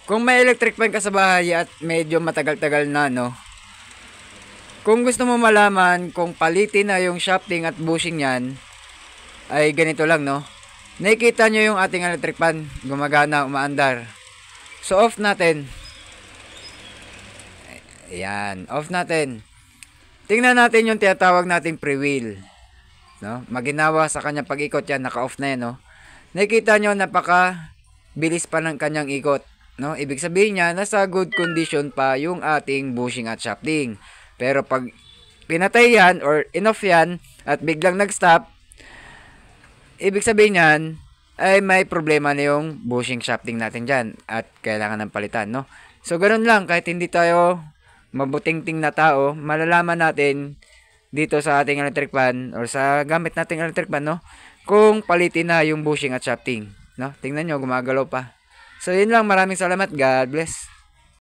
Kung may electric fan ka sa bahay at medyo matagal-tagal na, no? Kung gusto mo malaman kung palitin na yung shafting at bushing yan, ay ganito lang, no? Nakikita nyo yung ating electric fan, gumagana, umaandar. So, off natin. Ayan, off natin. Tingnan natin yung tinatawag nating pre-wheel. No? Maginawa sa kanyang pag-ikot yan, naka-off na yan, no? Nakikita nyo, napaka bilis pa ng kanyang ikot. No? Ibig sabihin niya, nasa good condition pa yung ating bushing at shafting. Pero pag pinatay yan or in-off yan at biglang nag-stop, ibig sabihin yan ay may problema na yung bushing shafting natin dyan at kailangan ng palitan. No? So, ganun lang. Kahit hindi tayo mabuting-ting na tao, malalaman natin dito sa ating electric fan or sa gamit nating electric fan, no? Kung palitin na yung bushing at shafting. No? Tingnan nyo, gumagalaw pa. So, yun lang. Maraming salamat. God bless.